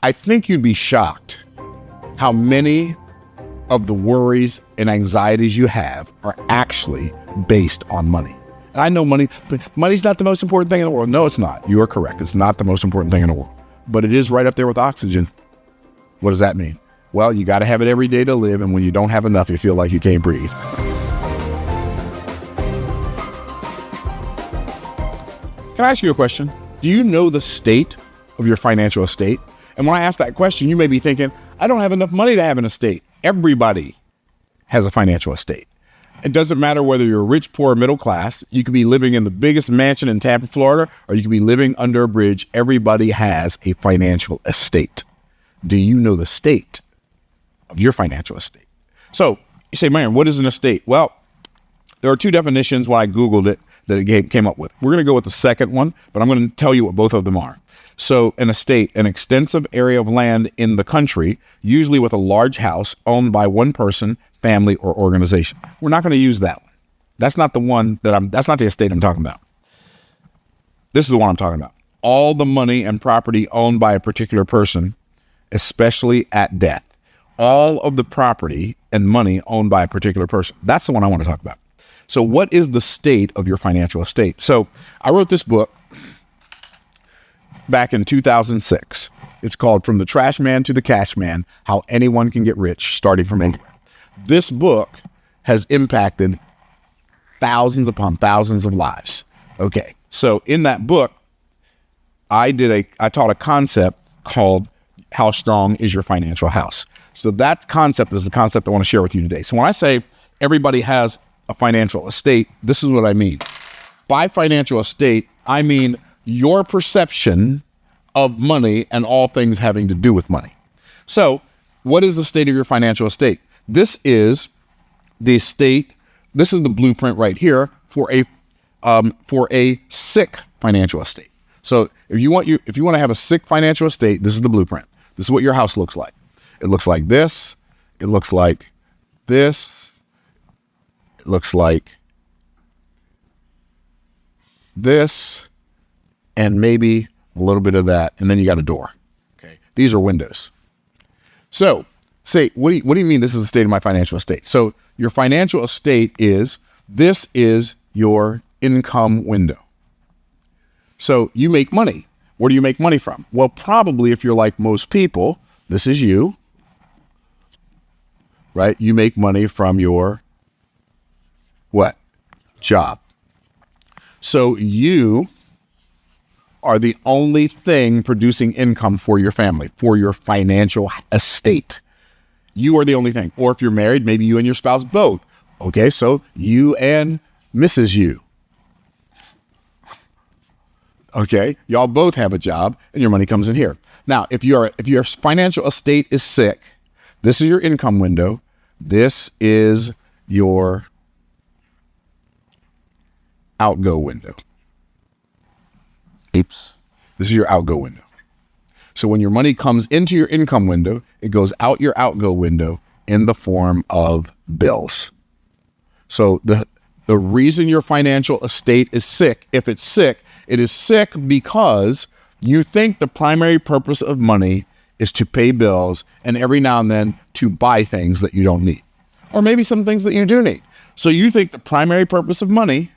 I think you'd be shocked how many of the worries and anxieties you have are actually based on money. And I know money's not the most important thing in the world. No, it's not. You are correct. It's not the most important thing in the world, but it is right up there with oxygen. What does that mean? Well, you got to have it every day to live. And when you don't have enough, you feel like you can't breathe. Can I ask you a question? Do you know the state of your financial estate? And when I ask that question, you may be thinking, I don't have enough money to have an estate. Everybody has a financial estate. It doesn't matter whether you're rich, poor, or middle class. You could be living in the biggest mansion in Tampa, Florida, or you could be living under a bridge. Everybody has a financial estate. Do you know the state of your financial estate? So you say, man, what is an estate? Well, there are two definitions when I Googled it that it came up with. We're going to go with the second one, but I'm going to tell you what both of them are. So an estate, an extensive area of land in the country, usually with a large house owned by one person, family, or organization. We're not going to use that one. That's not the one that's not the estate I'm talking about. This is the one I'm talking about. All the money and property owned by a particular person, especially at death. All of the property and money owned by a particular person. That's the one I want to talk about. So what is the state of your financial estate? So I wrote this book back in 2006. It's called From the Trash Man to the Cash Man, How Anyone Can Get Rich Starting from Anywhere. This book has impacted thousands upon thousands of lives. Okay. So in that book, I taught a concept called How Strong is Your Financial House? So that concept is the concept I want to share with you today. So when I say everybody has a financial estate, this is what I mean. By financial estate, I mean your perception of money and all things having to do with money. So what is the state of your financial estate? This is the state. This is the blueprint right here for a sick financial estate. So if you want to have a sick financial estate, this is the blueprint. This is what your house looks like. It looks like this. It looks like this. It looks like this, and maybe a little bit of that, and then you got a door. Okay, these are windows. So, say, what do you mean this is the state of my financial estate? So, your financial estate this is your income window. So, you make money. Where do you make money from? Well, probably if you're like most people, this is you, right? You make money from your what? Job. So you are the only thing producing income for your family, for your financial estate. You are the only thing. Or if you're married, maybe you and your spouse both. Okay, so you and Mrs. You. Okay, y'all both have a job and your money comes in here. Now, if your financial estate is sick, this is your income window. This is your outgo window. This is your outgo window. So when your money comes into your income window, it goes out your outgo window in the form of bills. So the reason your financial estate is sick, if it's sick, it is sick because you think the primary purpose of money is to pay bills and every now and then to buy things that you don't need, or maybe some things that you do need. So you think the primary purpose of money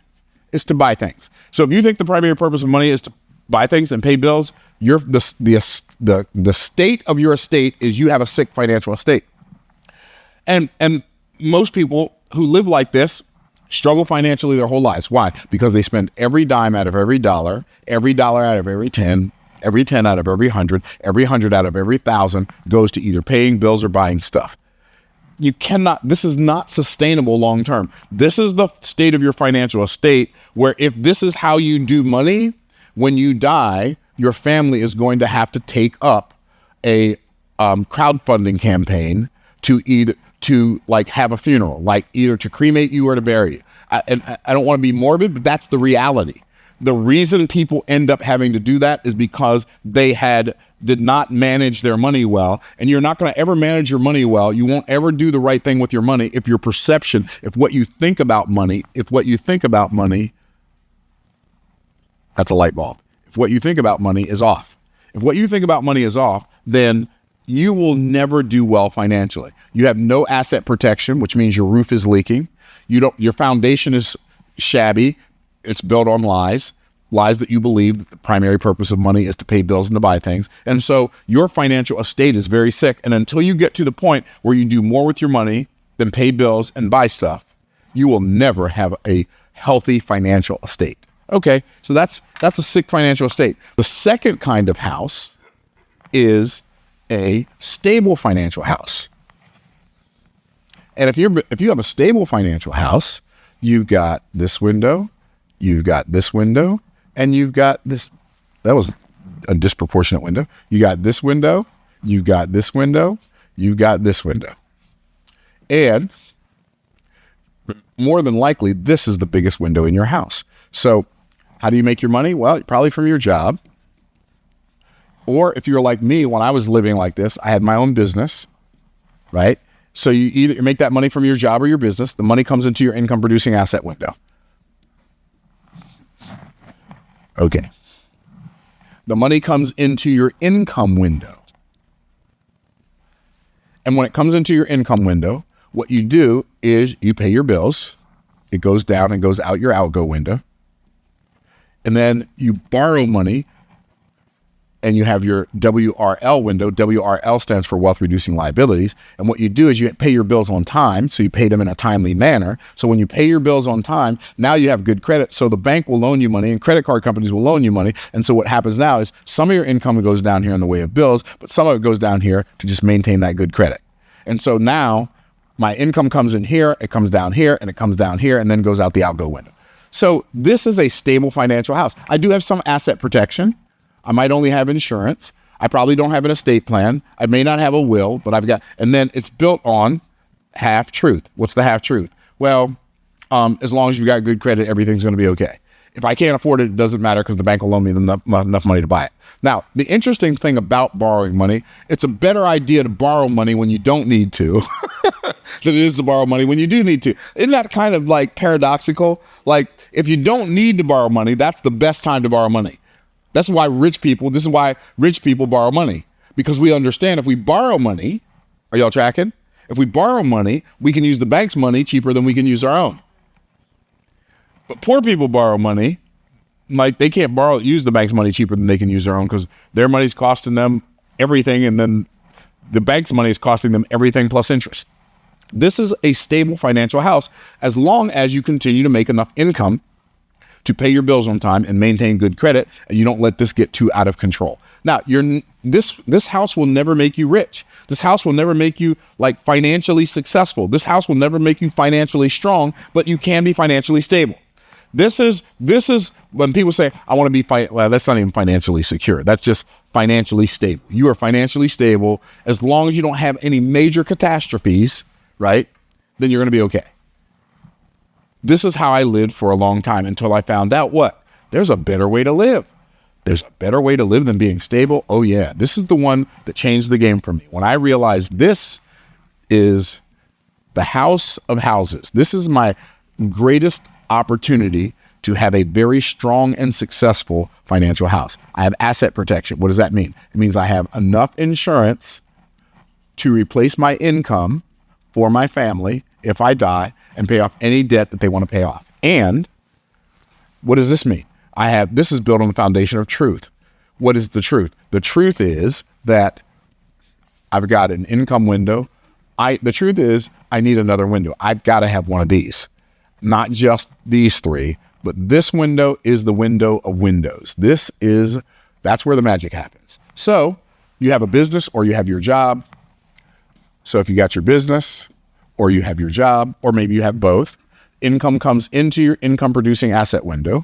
is to buy things. So if you think the primary purpose of money is to buy things and pay bills, the state of your estate is you have a sick financial estate. And most people who live like this struggle financially their whole lives. Why? Because they spend every dime out of every dollar out of every 10, every 10 out of every 100, every 100 out of every 1,000 goes to either paying bills or buying stuff. This is not sustainable long term. This is the state of your financial estate where if this is how you do money, when you die, your family is going to have to take up a crowdfunding campaign to have a funeral, like either to cremate you or to bury you. And I don't want to be morbid, but that's the reality. The reason people end up having to do that is because they did not manage their money well. And you're not going to ever manage your money well. You won't ever do the right thing with your money if your perception, if what you think about money, that's a light bulb. If what you think about money is off. If what you think about money is off, then you will never do well financially. You have no asset protection, which means your roof is leaking. Your foundation is shabby. It's built on lies that you believe that the primary purpose of money is to pay bills and to buy things. And so your financial estate is very sick. And until you get to the point where you do more with your money than pay bills and buy stuff, you will never have a healthy financial estate. Okay, so that's a sick financial estate. The second kind of house is a stable financial house. And if you have a stable financial house, you've got this window, you've got this window, and you've got this. That was a disproportionate window. You got this window, you got this window, you got this window. And more than likely, this is the biggest window in your house. So how do you make your money? Well, probably from your job. Or if you're like me, when I was living like this, I had my own business, right? So you either make that money from your job or your business. The money comes into your income producing asset window. Okay. The money comes into your income window. And when it comes into your income window, what you do is you pay your bills. It goes down and goes out your outgo window. And then you borrow money and you have your WRL window. WRL stands for wealth reducing liabilities. And what you do is you pay your bills on time. So you pay them in a timely manner. So when you pay your bills on time, now you have good credit. So the bank will loan you money and credit card companies will loan you money. And so what happens now is some of your income goes down here in the way of bills, but some of it goes down here to just maintain that good credit. And so now my income comes in here, it comes down here, and it comes down here, and then goes out the outgo window. So this is a stable financial house. I do have some asset protection. I might only have insurance. I probably don't have an estate plan. I may not have a will, but I've got, and then it's built on half truth. What's the half truth? Well, as long as you've got good credit, everything's going to be okay. If I can't afford it, it doesn't matter because the bank will loan me enough money to buy it. Now, the interesting thing about borrowing money, it's a better idea to borrow money when you don't need to than it is to borrow money when you do need to. Isn't that kind of like paradoxical? Like if you don't need to borrow money, that's the best time to borrow money. This is why rich people borrow money, because we understand if we borrow money, are y'all tracking? If we borrow money, we can use the bank's money cheaper than we can use our own. But poor people borrow money, like they can't use the bank's money cheaper than they can use their own because their money's costing them everything. And then the bank's money is costing them everything plus interest. This is a stable financial house as long as you continue to make enough income to pay your bills on time and maintain good credit, and you don't let this get too out of control. Now, this house will never make you rich. This house will never make you like financially successful. This house will never make you financially strong, but you can be financially stable. This is when people say, I want to be, well, that's not even financially secure. That's just financially stable. You are financially stable as long as you don't have any major catastrophes, right? Then you're going to be okay. This is how I lived for a long time until I found out what? There's a better way to live. There's a better way to live than being stable. Oh yeah, this is the one that changed the game for me. When I realized this is the house of houses. This is my greatest opportunity to have a very strong and successful financial house. I have asset protection. What does that mean? It means I have enough insurance to replace my income for my family if I die and pay off any debt that they want to pay off. And what does this mean? This is built on the foundation of truth. What is the truth? The truth is that I've got an income window. The truth is I need another window. I've got to have one of these, not just these three, but this window is the window of windows. That's where the magic happens. So you have a business or you have your job. So if you got your business or you have your job, or maybe you have both, income comes into your income producing asset window.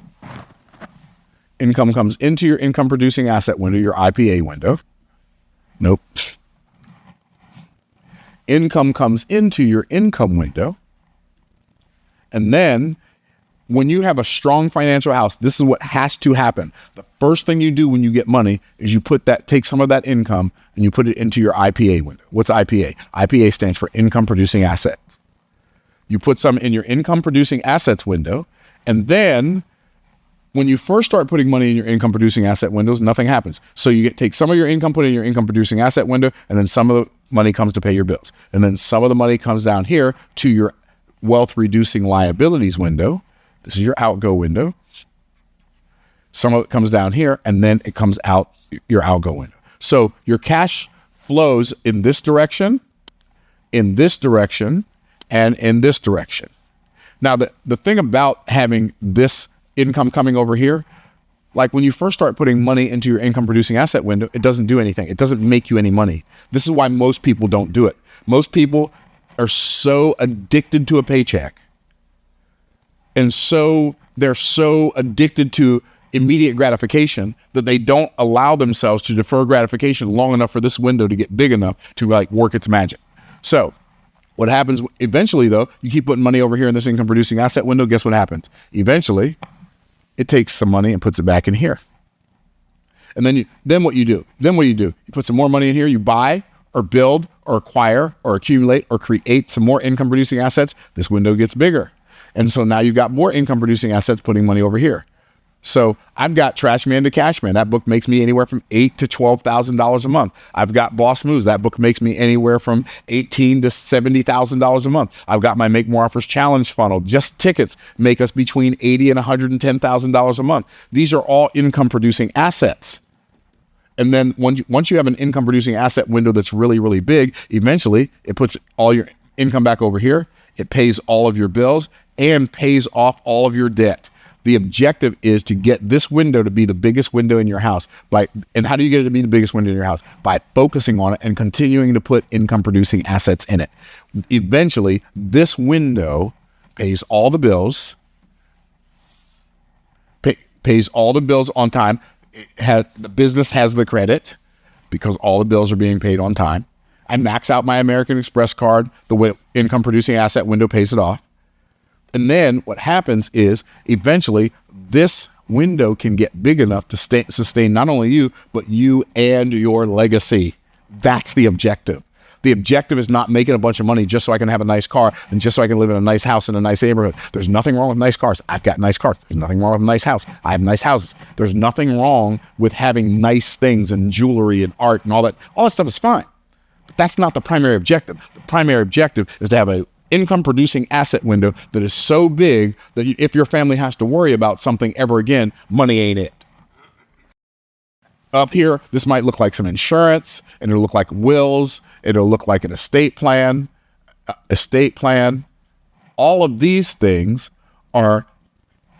Income comes into your income producing asset window, your IPA window. Nope. Income comes into your income window. And then when you have a strong financial house, this is what has to happen. The first thing you do when you get money is you take some of that income and you put it into your IPA window. What's IPA? IPA stands for income producing assets. You put some in your income producing assets window, and then when you first start putting money in your income producing asset windows, nothing happens. So you take some of your income, put it in your income producing asset window, and then some of the money comes to pay your bills. And then some of the money comes down here to your wealth reducing liabilities window. This is your outgo window. Some of it comes down here, and then it comes out your outgo window. So your cash flows in this direction, and in this direction. Now, the thing about having this income coming over here, like when you first start putting money into your income producing asset window, it doesn't do anything. It doesn't make you any money. This is why most people don't do it. Most people are so addicted to a paycheck. And so they're so addicted to immediate gratification that they don't allow themselves to defer gratification long enough for this window to get big enough to like work its magic. So what happens eventually, though, you keep putting money over here in this income producing asset window, guess what happens? Eventually, it takes some money and puts it back in here. And then what you do? You put some more money in here, you buy or build or acquire or accumulate or create some more income producing assets. This window gets bigger. And so now you've got more income producing assets putting money over here. So I've got Trash Man to Cash Man. That book makes me anywhere from $8,000 to $12,000 a month. I've got Boss Moves. That book makes me anywhere from $18,000 to $70,000 a month. I've got my Make More Offers Challenge funnel. Just tickets make us between $80,000 and $110,000 a month. These are all income producing assets. And then once you have an income producing asset window that's really, really big, eventually it puts all your income back over here. It pays all of your bills and pays off all of your debt. The objective is to get this window to be the biggest window in your house. And how do you get it to be the biggest window in your house? By focusing on it and continuing to put income producing assets in it. Eventually, this window pays all the bills, pays all the bills on time. The business has the credit because all the bills are being paid on time. I max out my American Express card. The income producing asset window pays it off. And then what happens is eventually this window can get big enough to sustain not only you, but you and your legacy. That's the objective. The objective is not making a bunch of money just so I can have a nice car and just so I can live in a nice house in a nice neighborhood. There's nothing wrong with nice cars. I've got nice cars. There's nothing wrong with a nice house. I have nice houses. There's nothing wrong with having nice things and jewelry and art and all that. All that stuff is fine. But that's not the primary objective. The primary objective is to have a income producing asset window that is so big that if your family has to worry about something ever again, money ain't it. Up here, this might look like some insurance, and it'll look like wills, it'll look like an estate plan. All of these things are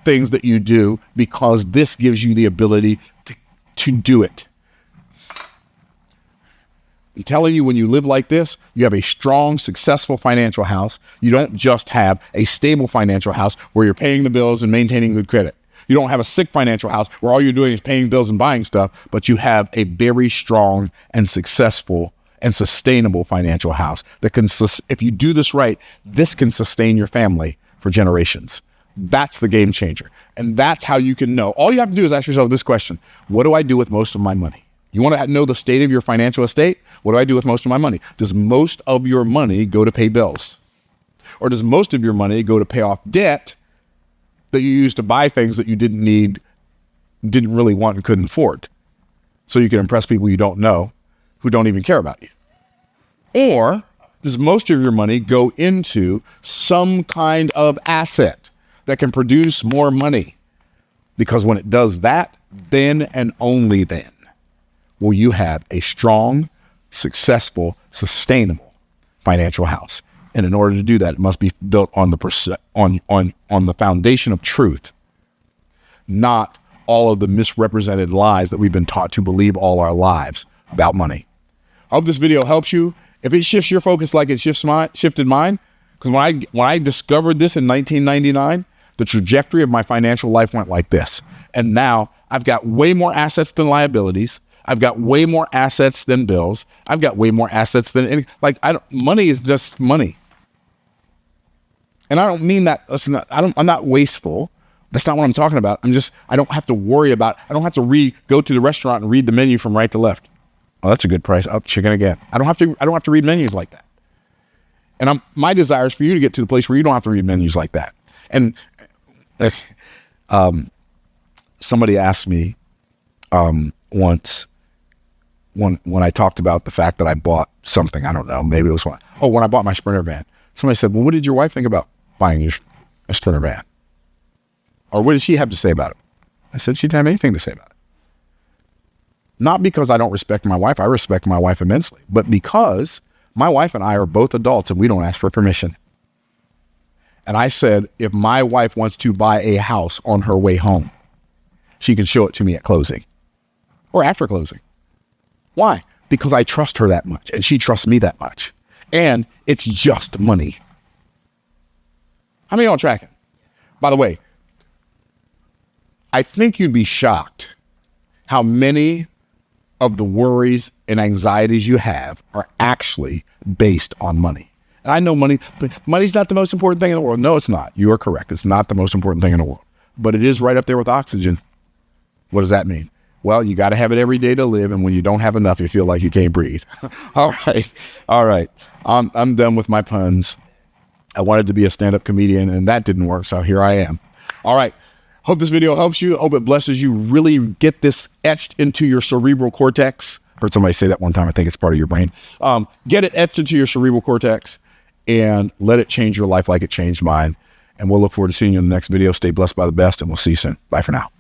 things that you do because this gives you the ability to do it. I'm telling you, when you live like this, you have a strong, successful financial house. You don't just have a stable financial house where you're paying the bills and maintaining good credit. You don't have a sick financial house where all you're doing is paying bills and buying stuff, but you have a very strong and successful and sustainable financial house that can, if you do this right, this can sustain your family for generations. That's the game changer. And that's how you can know. All you have to do is ask yourself this question: what do I do with most of my money? You want to know the state of your financial estate? What do I do with most of my money? Does most of your money go to pay bills? Or does most of your money go to pay off debt that you used to buy things that you didn't need, didn't really want, and couldn't afford, so you can impress people you don't know who don't even care about you? Or does most of your money go into some kind of asset that can produce more money? Because when it does that, then and only then will you have a strong, successful, sustainable financial house. And in order to do that, it must be built on the foundation of truth, not all of the misrepresented lies that we've been taught to believe all our lives about money. I hope this video helps you. If it shifts your focus like it shifted mine, because when I discovered this in 1999, the trajectory of my financial life went like this. And now I've got way more assets than liabilities. I've got way more assets than bills. I've got way more assets than any, money is just money. And I don't mean that, I'm not wasteful. That's not what I'm talking about. I don't have to worry about, I don't have to go to the restaurant and read the menu from right to left. Oh, that's a good price. Oh, chicken again. I don't have to read menus like that. And my desire is for you to get to the place where you don't have to read menus like that. And somebody asked me once when I talked about the fact that I bought something, I don't know, maybe it was when I bought my Sprinter van. Somebody said, well, what did your wife think about buying a Sprinter van? Or what did she have to say about it? I said, she didn't have anything to say about it. Not because I don't respect my wife. I respect my wife immensely, but because my wife and I are both adults and we don't ask for permission. And I said, if my wife wants to buy a house on her way home, she can show it to me at closing or after closing. Why? Because I trust her that much and she trusts me that much. And it's just money. How many of y'all tracking? By the way, I think you'd be shocked how many of the worries and anxieties you have are actually based on money. And I know money, but money's not the most important thing in the world. No, it's not. You are correct. It's not the most important thing in the world, but it is right up there with oxygen. What does that mean? Well, you got to have it every day to live. And when you don't have enough, you feel like you can't breathe. All right. I'm done with my puns. I wanted to be a stand-up comedian and that didn't work. So here I am. All right. Hope this video helps you. Hope it blesses you. Really get this etched into your cerebral cortex. Heard somebody say that one time. I think it's part of your brain. Get it etched into your cerebral cortex and let it change your life like it changed mine. And we'll look forward to seeing you in the next video. Stay blessed by the best and we'll see you soon. Bye for now.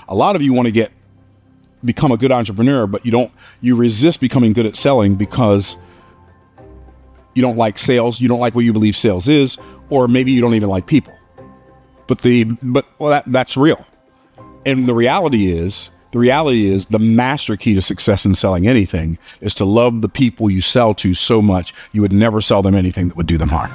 A lot of you want to become a good entrepreneur, but you resist becoming good at selling because you don't like sales. You don't like what you believe sales is, or maybe you don't even like people. That's real. And the reality is the master key to success in selling anything is to love the people you sell to so much you would never sell them anything that would do them harm.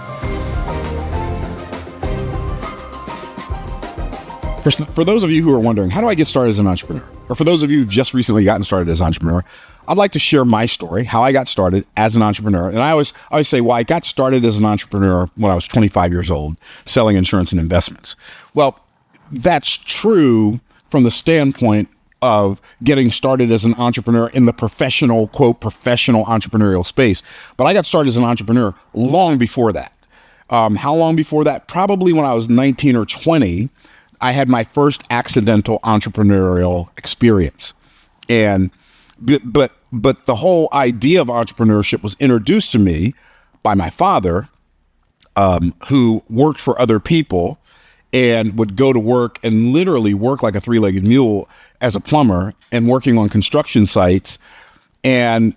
For those of you who are wondering, how do I get started as an entrepreneur? Or for those of you who've just recently gotten started as an entrepreneur, I'd like to share my story, how I got started as an entrepreneur. And I always say, well, I got started as an entrepreneur when I was 25 years old, selling insurance and investments. Well, that's true from the standpoint of getting started as an entrepreneur in the professional, quote, professional entrepreneurial space. But I got started as an entrepreneur long before that. How long before that? Probably when I was 19 or 20. I had my first accidental entrepreneurial experience. And, but the whole idea of entrepreneurship was introduced to me by my father, who worked for other people and would go to work and literally work like a three-legged mule as a plumber and working on construction sites. And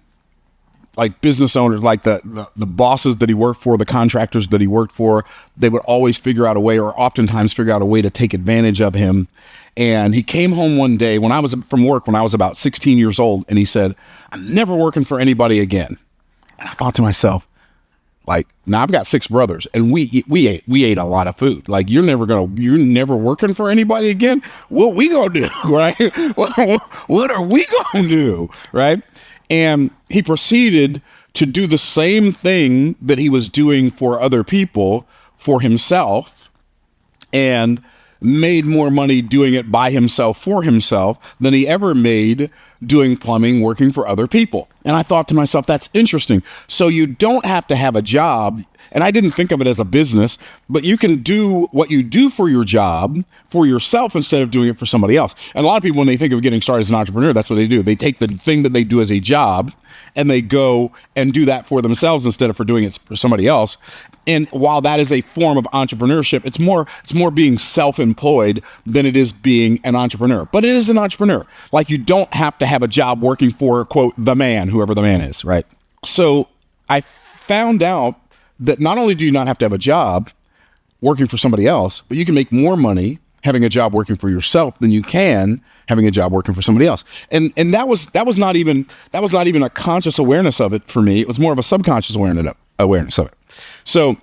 like business owners, like the bosses that he worked for, the contractors that he worked for, they would always figure out a way, or oftentimes figure out a way to take advantage of him. And he came home one day when I was from work, when I was about 16 years old, and he said, I'm never working for anybody again. And I thought to myself, like, now I've got 6 brothers and we ate a lot of food. Like, you're never working for anybody again. What we gonna do, right? What are we gonna do, right? And he proceeded to do the same thing that he was doing for other people for himself, and made more money doing it by himself for himself than he ever made doing plumbing, working for other people. And I thought to myself, that's interesting. So you don't have to have a job. And I didn't think of it as a business, but you can do what you do for your job for yourself instead of doing it for somebody else. And a lot of people, when they think of getting started as an entrepreneur, that's what they do. They take the thing that they do as a job and they go and do that for themselves instead of for doing it for somebody else. And while that is a form of entrepreneurship, it's more being self-employed than it is being an entrepreneur. But it is an entrepreneur. Like, you don't have to have a job working for, quote, the man, whoever the man is, right? So I found out that not only do you not have to have a job working for somebody else, but you can make more money having a job working for yourself than you can having a job working for somebody else. And that was not even a conscious awareness of it for me. It was more of a subconscious awareness of it. So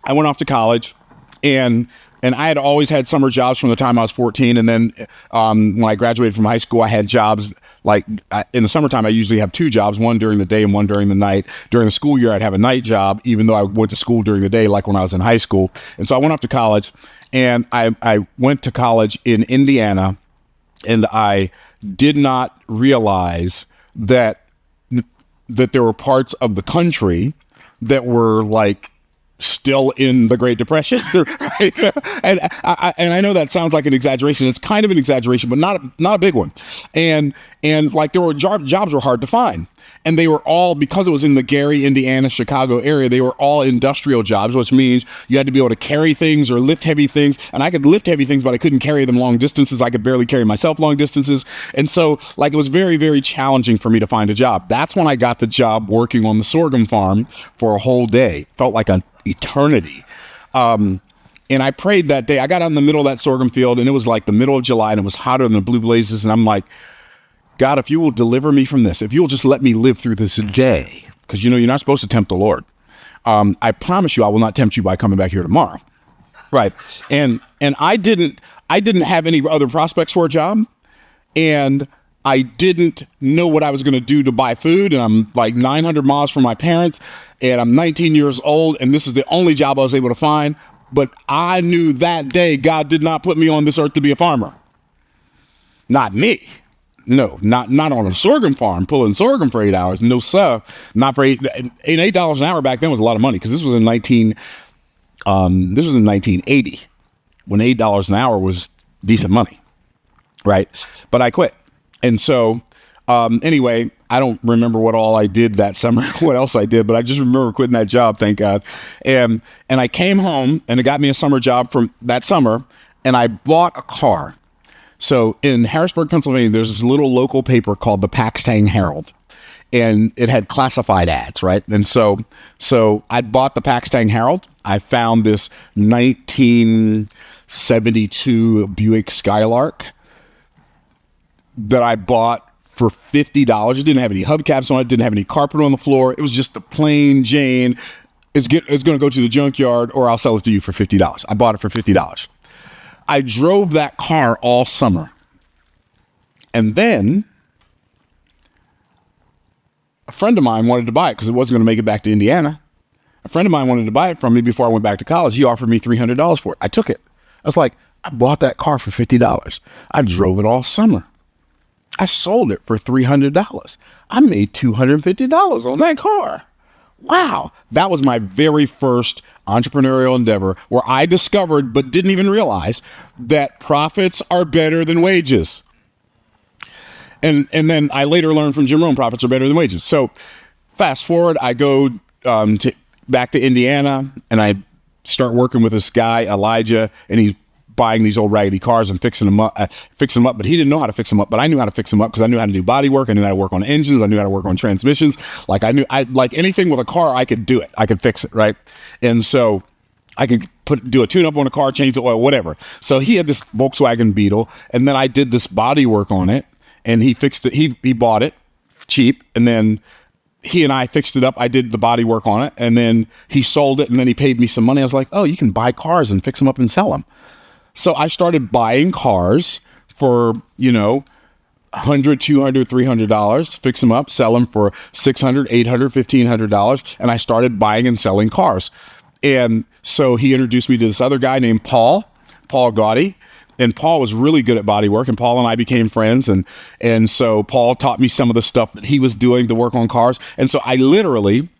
I went off to college, and I had always had summer jobs from the time I was 14. And then when I graduated from high school, I had jobs in the summertime. I usually have 2 jobs, one during the day and one during the night. During the school year, I'd have a night job, even though I went to school during the day, like when I was in high school. And so I went off to college, and I went to college in Indiana, and I did not realize that there were parts of the country that were like still in the Great Depression. Right? And I know that sounds like an exaggeration. It's kind of an exaggeration, but not a big one. And like there were jobs were hard to find. And they were all, because it was in the Gary, Indiana, Chicago area, they were all industrial jobs, which means you had to be able to carry things or lift heavy things. And I could lift heavy things, but I couldn't carry them long distances. I could barely carry myself long distances. And so like it was very, very challenging for me to find a job. That's when I got the job working on the sorghum farm for a whole day. Felt like an eternity. And I prayed that day. I got out in the middle of that sorghum field, and it was like the middle of July, and it was hotter than the blue blazes. And I'm like, God, if you will deliver me from this, if you'll just let me live through this day, because you're not supposed to tempt the Lord. I promise you, I will not tempt you by coming back here tomorrow. Right. And I didn't have any other prospects for a job, and I didn't know what I was going to do to buy food. And I'm like 900 miles from my parents, and I'm 19 years old, and this is the only job I was able to find. But I knew that day God did not put me on this earth to be a farmer. Not me. No, not on a sorghum farm, pulling sorghum for 8 hours. No, sir. Not for $8 an hour back then was a lot of money, because this was in 1980, when $8 an hour was decent money, right? But I quit. And so, anyway, I don't remember what all I did that summer, what else I did, but I just remember quitting that job, thank God. And I came home, and it got me a summer job from that summer, and I bought a car. So in Harrisburg, Pennsylvania, there's this little local paper called the Paxtang Herald, and it had classified ads, right? And so I bought the Paxtang Herald. I found this 1972 Buick Skylark that I bought for $50. It didn't have any hubcaps on it, didn't have any carpet on the floor. It was just the plain Jane. It's going to go to the junkyard, or I'll sell it to you for $50. I bought it for $50. I drove that car all summer. And then a friend of mine wanted to buy it because it wasn't going to make it back to Indiana. A friend of mine wanted to buy it from me before I went back to college. He offered me $300 for it. I took it. I was like, I bought that car for $50. I drove it all summer. I sold it for $300. I made $250 on that car. Wow. That was my very first entrepreneurial endeavor, where I discovered, but didn't even realize, that profits are better than wages. And then I later learned from Jim Rohn, profits are better than wages. So fast forward, I go back to Indiana, and I start working with this guy, Elijah, and he's buying these old raggedy cars and fixing them up. But he didn't know how to fix them up, but I knew how to fix them up, because I knew how to do body work. I knew how to work on engines. I knew how to work on transmissions. Like like anything with a car, I could do it. I could fix it. Right. And so I could do a tune up on a car, change the oil, whatever. So he had this Volkswagen Beetle, and then I did this body work on it, and he fixed it. He bought it cheap, and then he and I fixed it up. I did the body work on it, and then he sold it, and then he paid me some money. I was like, oh, you can buy cars and fix them up and sell them. So I started buying cars for, $100, $200, $300, fix them up, sell them for $600, $800, $1,500. And I started buying and selling cars. And so he introduced me to this other guy named Paul Gaudy. And Paul was really good at body work, and Paul and I became friends. And so Paul taught me some of the stuff that he was doing to work on cars. And so I literally,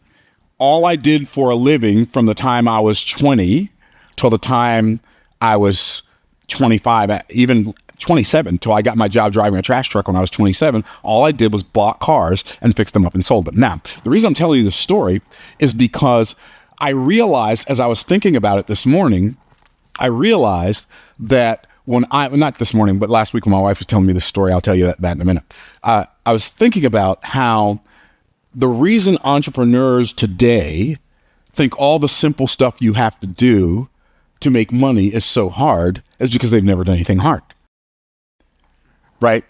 all I did for a living from the time I was 20 till the time I was 25, even 27, till I got my job driving a trash truck when I was 27. All I did was bought cars and fixed them up and sold them. Now, the reason I'm telling you this story is because I realized, as I was thinking about it this morning, I realized that not this morning, but last week when my wife was telling me this story, I'll tell you that in a minute. I was thinking about how the reason entrepreneurs today think all the simple stuff you have to do to make money is so hard is because they've never done anything hard. Right?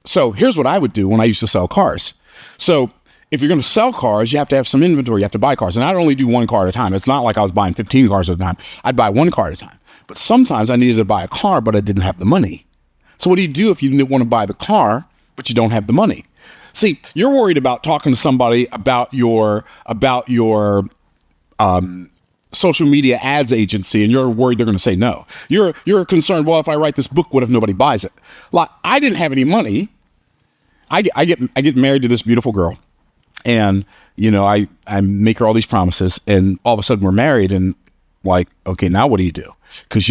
So here's what I would do when I used to sell cars. So if you're going to sell cars, you have to have some inventory. You have to buy cars. And I'd only do one car at a time. It's not like I was buying 15 cars at a time. I'd buy one car at a time. But sometimes I needed to buy a car, but I didn't have the money. So what do you do if you didn't want to buy the car, but you don't have the money? See, you're worried about talking to somebody about your social media ads agency, and you're worried they're going to say no. You're concerned, well, if I write this book, what if nobody buys it? Like, I didn't have any money. I get married to this beautiful girl, And, I make her all these promises, and all of a sudden we're married, and like, okay, now what do you do? Because,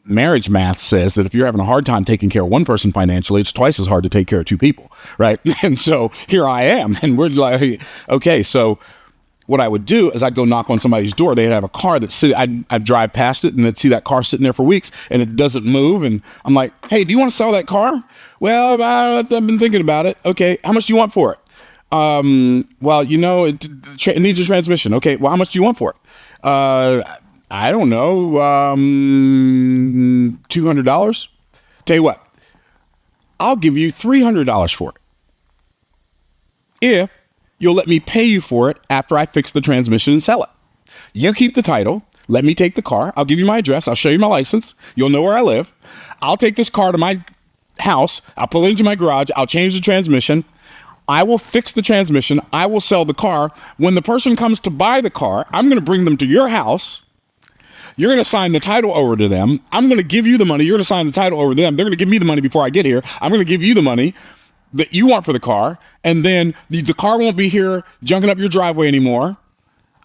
marriage math says that if you're having a hard time taking care of one person financially, it's twice as hard to take care of two people, right? And so here I am, and we're like, okay, so what I would do is I'd go knock on somebody's door. They'd have a car I'd drive past it, and I'd see that car sitting there for weeks, and it doesn't move. And I'm like, hey, do you want to sell that car? Well, I've been thinking about it. Okay, how much do you want for it? Well, it needs a transmission. Okay, well, how much do you want for it? I don't know, $200. Tell you what, I'll give you $300 for it if you'll let me pay you for it after I fix the transmission and sell it. You keep the title. Let me take the car. I'll give you my address. I'll show you my license. You'll know where I live. I'll take this car to my house. I'll pull it into my garage. I'll change the transmission. I will fix the transmission. I will sell the car. When the person comes to buy the car, I'm going to bring them to your house. You're going to sign the title over to them. I'm going to give you the money. You're going to sign the title over to them. They're going to give me the money before I get here. I'm going to give you the money that you want for the car. And then the car won't be here junking up your driveway anymore.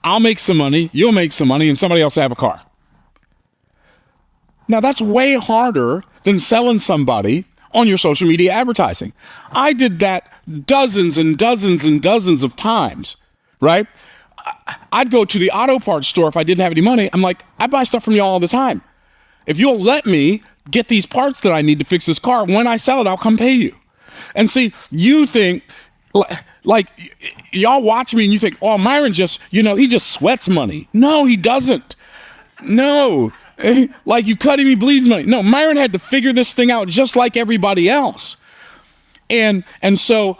I'll make some money. You'll make some money, and somebody else will have a car. Now, that's way harder than selling somebody on your social media advertising. I did that dozens and dozens and dozens of times, right? I'd go to the auto parts store if I didn't have any money. I'm like, I buy stuff from you all the time. If you'll let me get these parts that I need to fix this car, when I sell it, I'll come pay you. And see, you think, like, y'all watch me and you think, oh, Myron just, he just sweats money. No, he doesn't. No. Like, you cut him, he bleeds money. No, Myron had to figure this thing out just like everybody else. And so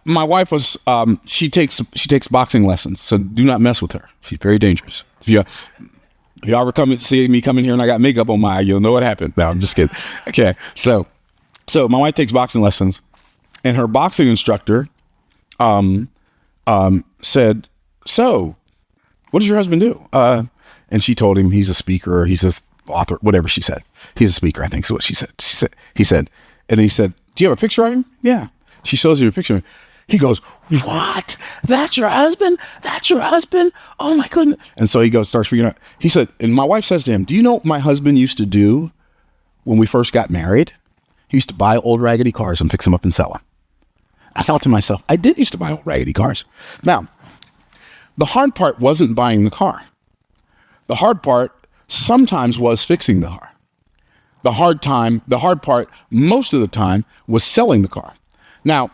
my wife was, she takes boxing lessons, so do not mess with her. She's very dangerous. If you ever see me come in here and I got makeup on my eye, you'll know what happened. No, I'm just kidding. Okay, so my wife takes boxing lessons, and her boxing instructor said, so what does your husband do? And she told him he's a speaker, or he's an author, whatever she said. He's a speaker, I think is what she said. He said, do you have a picture of him? Yeah. She shows you a picture of him. He goes, what? That's your husband? That's your husband? Oh my goodness. And so he starts figuring out. He said, and my wife says to him, do you know what my husband used to do when we first got married? He used to buy old raggedy cars and fix them up and sell them. I thought to myself, I did used to buy old raggedy cars. Now, the hard part wasn't buying the car. The hard part sometimes was fixing the car. The hard part most of the time was selling the car. Now,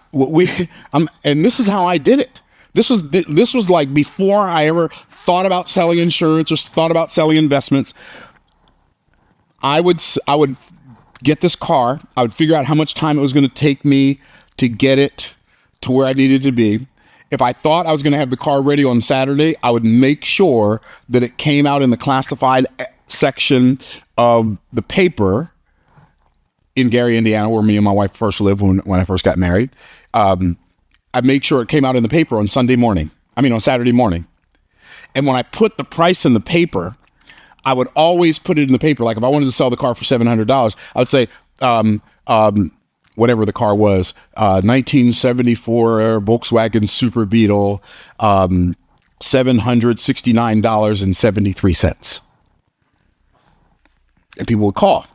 and this is how I did it. This was like before I ever thought about selling insurance or thought about selling investments. I would get this car. I would figure out how much time it was going to take me to get it to where I needed to be. If I thought I was going to have the car ready on Saturday, I would make sure that it came out in the classified section of the paper in Gary, Indiana, where me and my wife first lived when I first got married. I'd make sure it came out in the paper on Saturday morning. And when I put the price in the paper, I would always put it in the paper. Like if I wanted to sell the car for $700, I would say, whatever the car was, 1974 Volkswagen Super Beetle, $769.73. And people would call.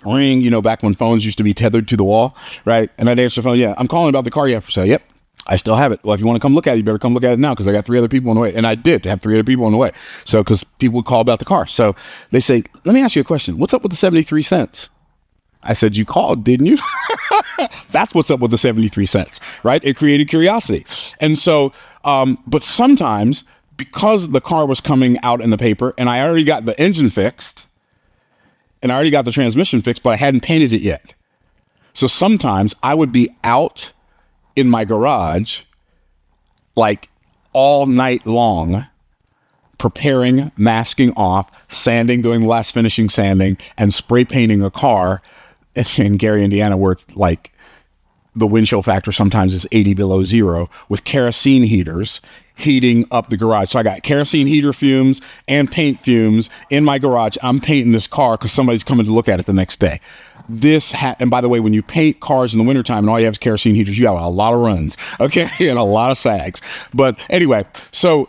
Ring, back when phones used to be tethered to the wall, right? And I'd answer the phone, yeah, I'm calling about the car you have for sale. Yep, I still have it. Well, if you want to come look at it, you better come look at it now because I got 3 other people on the way. And I did have 3 other people on the way. So, because people would call about the car. So they say, let me ask you a question. What's up with the 73 cents? I said, you called, didn't you? That's what's up with the 73 cents, right? It created curiosity. And so, but sometimes because the car was coming out in the paper and I already got the engine fixed and I already got the transmission fixed, but I hadn't painted it yet. So sometimes I would be out in my garage like all night long, preparing, masking off, sanding, doing the last finishing sanding, and spray painting a car in Gary, Indiana, where like the wind chill factor sometimes is 80 below zero, with kerosene heaters heating up the garage. So I got kerosene heater fumes and paint fumes in my garage. I'm painting this car because somebody's coming to look at it the next day. and by the way, when you paint cars in the wintertime and all you have is kerosene heaters, you have a lot of runs, okay, and a lot of sags. But anyway, so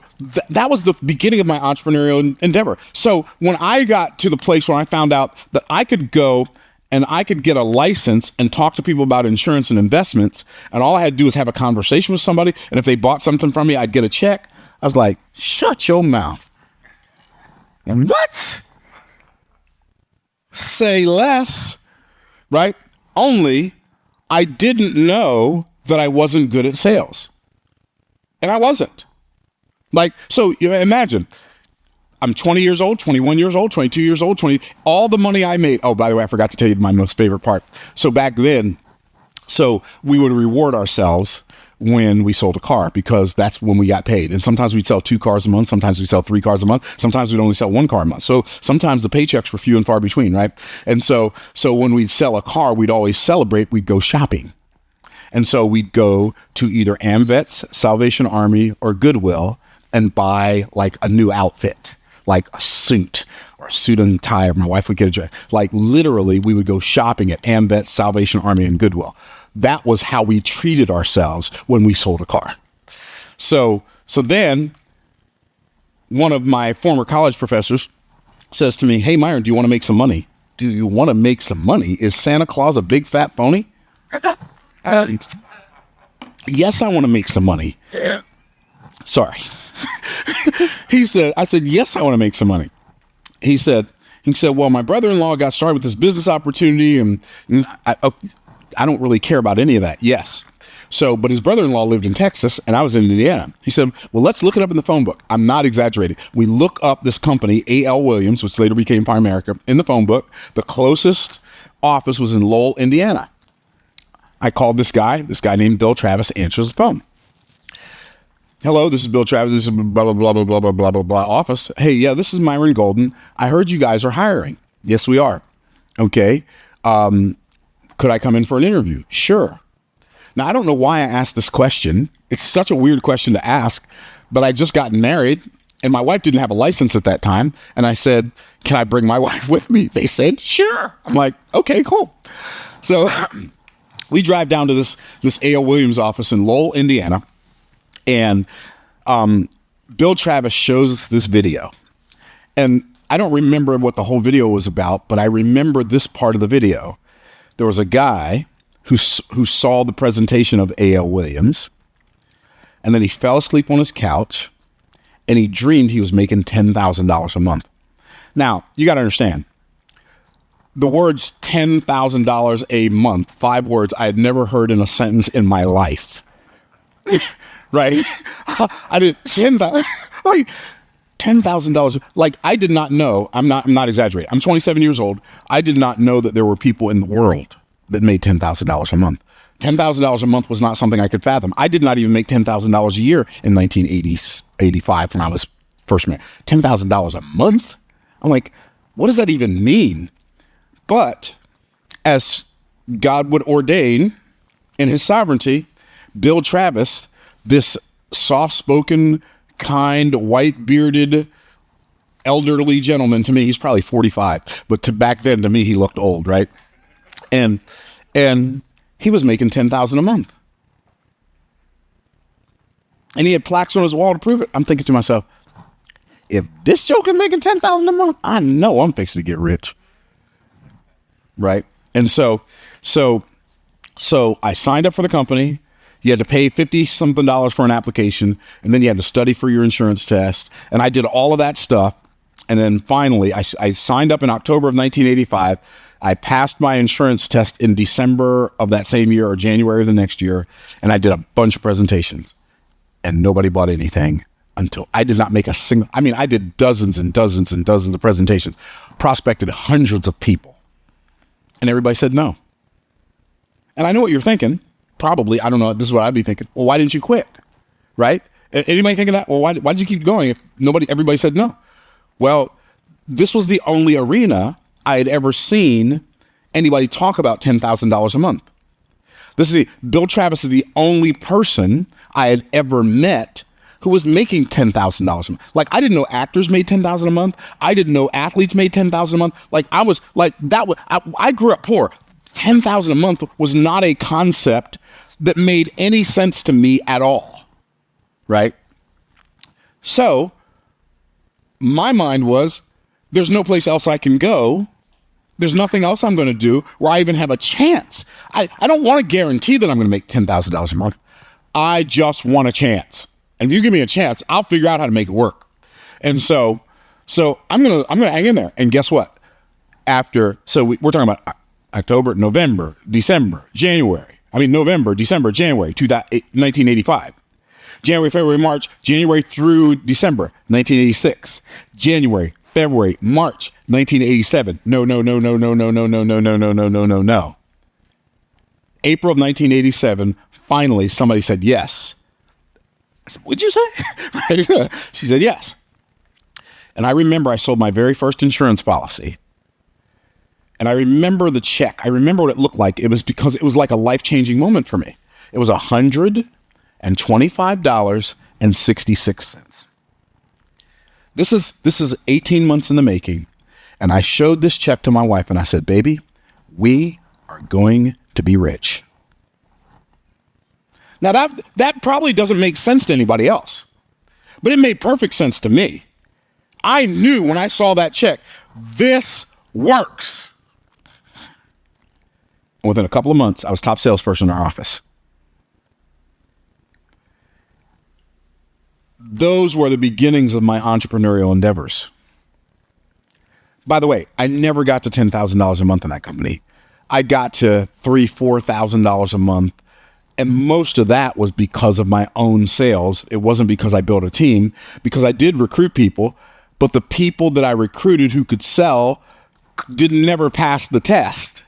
that was the beginning of my entrepreneurial endeavor. So when I got to the place where I found out that I could go and I could get a license and talk to people about insurance and investments, and all I had to do was have a conversation with somebody, and if they bought something from me, I'd get a check. I was like, shut your mouth. And what? Say less, right? Only I didn't know that I wasn't good at sales. And I wasn't. Like, so you imagine, I'm 20 years old, 21 years old, 22 years old, all the money I made. Oh, by the way, I forgot to tell you my most favorite part. So back then, so we would reward ourselves when we sold a car, because that's when we got paid. And sometimes we'd sell 2 cars a month. Sometimes we'd sell 3 cars a month. Sometimes we'd only sell 1 car a month. So sometimes the paychecks were few and far between, right? And so when we'd sell a car, we'd always celebrate. We'd go shopping. And so we'd go to either AmVets, Salvation Army, or Goodwill and buy like a new outfit, like a suit or a suit and tie, or my wife would get a dress. Like literally, we would go shopping at AmVets, Salvation Army, and Goodwill. That was how we treated ourselves when we sold a car. So then one of my former college professors says to me, hey, Myron, do you want to make some money? Do you want to make some money? Is Santa Claus a big fat phony? Yes, I want to make some money. Sorry. I said, yes, I want to make some money. He said, well, my brother-in-law got started with this business opportunity, and I don't really care about any of that. Yes. So, but his brother-in-law lived in Texas and I was in Indiana. He said, well, let's look it up in the phone book. I'm not exaggerating. We look up this company, A.L. Williams, which later became Empire America, in the phone book. The closest office was in Lowell, Indiana. I called this guy named Bill Travis, answers the phone. Hello, this is Bill Travis. This is blah, blah, blah, blah, blah, blah, blah, blah, blah office. Hey, yeah, this is Myron Golden. I heard you guys are hiring. Yes, we are. Okay. Could I come in for an interview? Sure. Now, I don't know why I asked this question. It's such a weird question to ask, but I just gotten married and my wife didn't have a license at that time. And I said, can I bring my wife with me? They said, sure. I'm like, okay, cool. So we drive down to this A.L. Williams office in Lowell, Indiana. And Bill Travis shows us this video. And I don't remember what the whole video was about, but I remember this part of the video. There was a guy who saw the presentation of A.L. Williams, and then he fell asleep on his couch, and he dreamed he was making $10,000 a month. Now, you got to understand, the words $10,000 a month, 5 words I had never heard in a sentence in my life. Right? I did $10,000. Like, I did not know. I'm not exaggerating. I'm 27 years old. I did not know that there were people in the world that made $10,000 a month. $10,000 a month was not something I could fathom. I did not even make $10,000 a year in 1985 when I was first married. $10,000 a month? I'm like, what does that even mean? But as God would ordain in his sovereignty, Bill Travis, this soft-spoken, kind, white-bearded, elderly gentleman, to me, he's probably 45, but back then, to me, he looked old, right? And he was making $10,000 a month. And he had plaques on his wall to prove it. I'm thinking to myself, if this joker making $10,000 a month, I know I'm fixing to get rich. Right? And so I signed up for the company. You had to pay $50-something for an application, and then you had to study for your insurance test. And I did all of that stuff. And then finally, I signed up in October of 1985. I passed my insurance test in December of that same year or January of the next year. And I did a bunch of presentations. And nobody bought anything until I did not make a single. I mean, I did dozens and dozens and dozens of presentations, prospected hundreds of people. And everybody said no. And I know what you're thinking. Probably, I don't know, this is what I'd be thinking. Well, why didn't you quit? Right? Anybody thinking that? Well, why did you keep going if everybody said no? Well, this was the only arena I had ever seen anybody talk about $10,000 a month. Bill Travis is the only person I had ever met who was making $10,000 a month. Like, I didn't know actors made $10,000 a month. I didn't know athletes made $10,000 a month. Like, I was like, I grew up poor. $10,000 a month was not a concept that made any sense to me at all, right? So my mind was, there's no place else I can go. There's nothing else I'm going to do where I even have a chance. I don't want to guarantee that I'm going to make $10,000 a month. I just want a chance. And if you give me a chance, I'll figure out how to make it work. And so I'm going to hang in there. And guess what? We're talking about October, November, December, January. November, December, January, 1985. January, February, March, January through December, 1986. January, February, March, 1987. No. April of 1987, finally somebody said yes. I said, what'd you say? She said yes. And I remember I sold my very first insurance policy. And I remember the check. I remember what it looked like. It was because it was like a life-changing moment for me. It was $125.66. This is 18 months in the making. And I showed this check to my wife and I said, baby, we are going to be rich. Now that probably doesn't make sense to anybody else, but it made perfect sense to me. I knew when I saw that check, this works. And within a couple of months, I was top salesperson in our office. Those were the beginnings of my entrepreneurial endeavors. By the way, I never got to $10,000 a month in that company. I got to $3,000, $4,000 a month. And most of that was because of my own sales. It wasn't because I built a team, because I did recruit people, but the people that I recruited who could sell didn't never pass the test.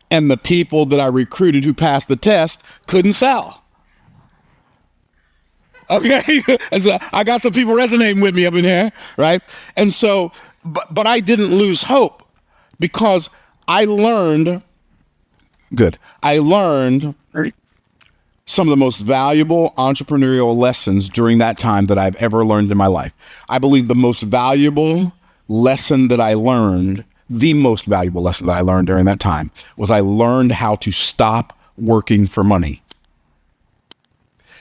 And the people that I recruited who passed the test couldn't sell. Okay, and so I got some people resonating with me up in here, right? And so, but I didn't lose hope because I learned some of the most valuable entrepreneurial lessons during that time that I've ever learned in my life. I believe the most valuable lesson that I learned during that time was I learned how to stop working for money.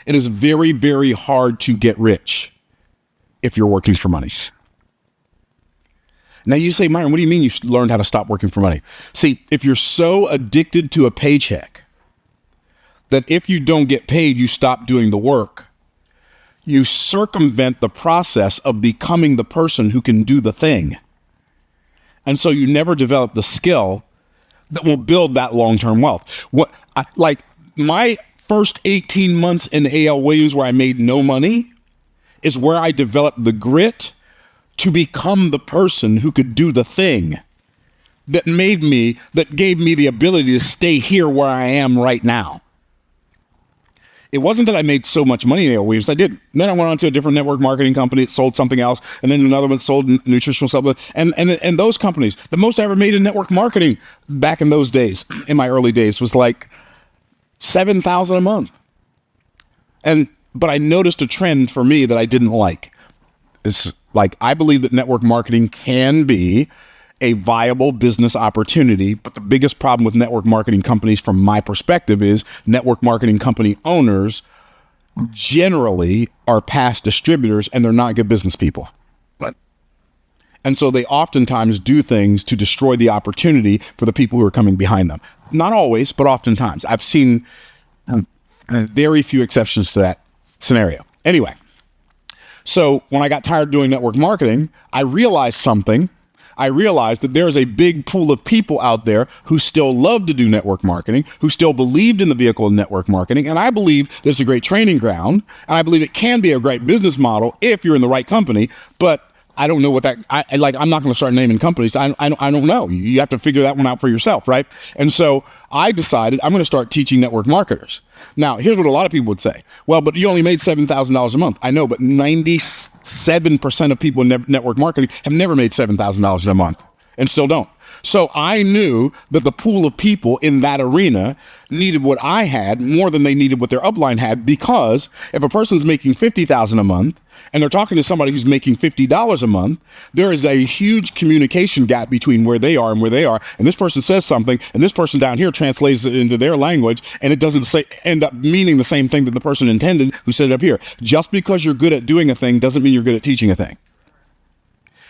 It is very, very hard to get rich if you're working for money. Now you say, Myron, what do you mean you learned how to stop working for money? See, if you're so addicted to a paycheck that if you don't get paid, you stop doing the work, you circumvent the process of becoming the person who can do the thing. And so you never develop the skill that will build that long-term wealth. My first 18 months in A.L. Williams where I made no money is where I developed the grit to become the person who could do the thing that gave me the ability to stay here where I am right now. It wasn't that I made so much money in A.L. Williams. I didn't. Then I went on to a different network marketing company. It sold something else. And then another one sold nutritional supplements. And those companies, the most I ever made in network marketing back in those days, in my early days, was like $7,000 a month. But I noticed a trend for me that I didn't like. It's like, I believe that network marketing can be a viable business opportunity, but the biggest problem with network marketing companies from my perspective is network marketing company owners generally are past distributors and they're not good business people. And so they oftentimes do things to destroy the opportunity for the people who are coming behind them. Not always, but oftentimes. I've seen very few exceptions to that scenario. Anyway, so when I got tired of doing network marketing, I realized something. I realized that there's a big pool of people out there who still love to do network marketing, who still believed in the vehicle of network marketing. And I believe there's a great training ground. And I believe it can be a great business model if you're in the right company. But I don't know what I'm not going to start naming companies. I don't know. You have to figure that one out for yourself, right? And so I decided I'm going to start teaching network marketers. Now, here's what a lot of people would say. Well, but you only made $7,000 a month. I know, but 97% of people in network marketing have never made $7,000 a month and still don't. So I knew that the pool of people in that arena needed what I had more than they needed what their upline had, because if a person's making $50,000 a month and they're talking to somebody who's making $50 a month, there is a huge communication gap between where they are and where they are. And this person says something, and this person down here translates it into their language, and it doesn't end up meaning the same thing that the person intended who said it up here. Just because you're good at doing a thing doesn't mean you're good at teaching a thing.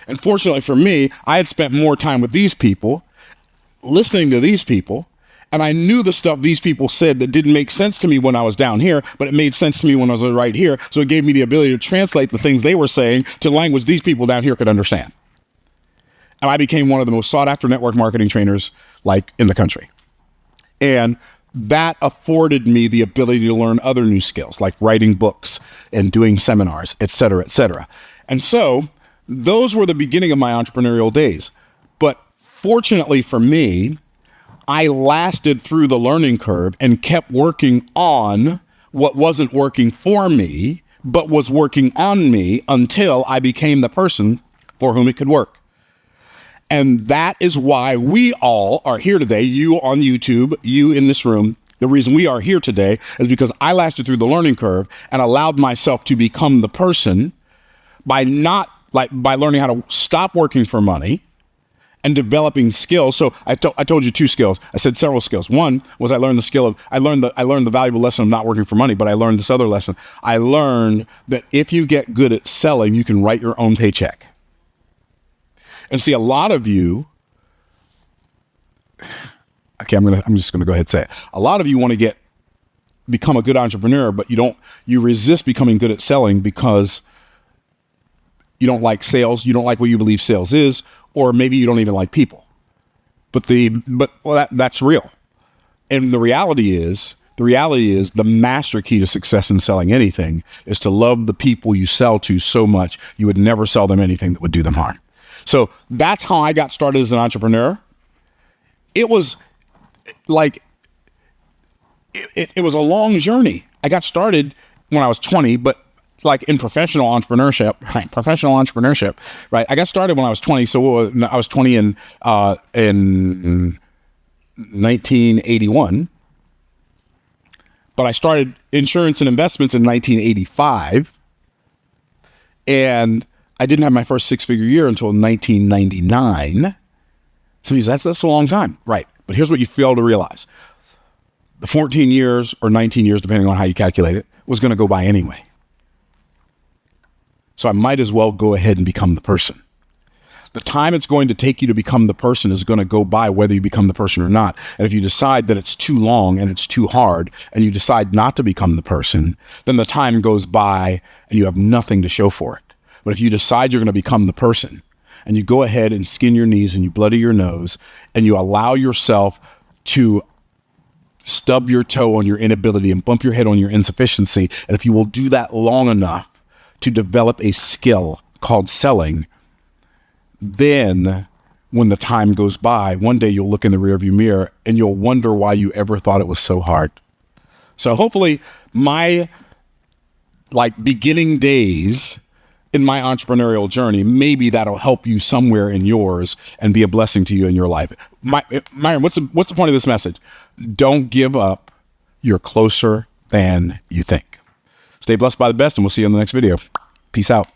And fortunately for me, I had spent more time with these people, listening to these people, and I knew the stuff these people said that didn't make sense to me when I was down here, but it made sense to me when I was right here. So it gave me the ability to translate the things they were saying to language these people down here could understand. And I became one of the most sought after network marketing trainers like in the country. And that afforded me the ability to learn other new skills like writing books and doing seminars, et cetera, et cetera. And so those were the beginning of my entrepreneurial days. But fortunately for me, I lasted through the learning curve and kept working on what wasn't working for me, but was working on me until I became the person for whom it could work. And that is why we all are here today. You on YouTube, you in this room. The reason we are here today is because I lasted through the learning curve and allowed myself to become the person by learning how to stop working for money and developing skills. So I told you 2 skills. I said several skills. One was I learned the valuable lesson of not working for money, but I learned this other lesson. I learned that if you get good at selling, you can write your own paycheck. And see, a lot of you, okay, I'm just gonna go ahead and say it. A lot of you want to become a good entrepreneur, but you resist becoming good at selling because you don't like sales, you don't like what you believe sales is, or maybe you don't even like people. That's real. And the reality is the master key to success in selling anything is to love the people you sell to so much you would never sell them anything that would do them harm. So that's how I got started as an entrepreneur. It was like, it was a long journey. I got started when I was 20, but like in professional entrepreneurship, right? I got started when I was 20. So I was 20 in 1981, but I started insurance and investments in 1985. And I didn't have my first 6-figure year until 1999. So that's a long time, right? But here's what you fail to realize. The 14 years or 19 years, depending on how you calculate it, was going to go by anyway. So I might as well go ahead and become the person. The time it's going to take you to become the person is going to go by whether you become the person or not. And if you decide that it's too long and it's too hard and you decide not to become the person, then the time goes by and you have nothing to show for it. But if you decide you're going to become the person and you go ahead and skin your knees and you bloody your nose and you allow yourself to stub your toe on your inability and bump your head on your insufficiency, and if you will do that long enough to develop a skill called selling, then when the time goes by, one day you'll look in the rearview mirror and you'll wonder why you ever thought it was so hard. So hopefully my beginning days in my entrepreneurial journey, maybe that'll help you somewhere in yours and be a blessing to you in your life. Myron, what's the point of this message? Don't give up. You're closer than you think. Stay blessed by the best, and we'll see you in the next video. Peace out.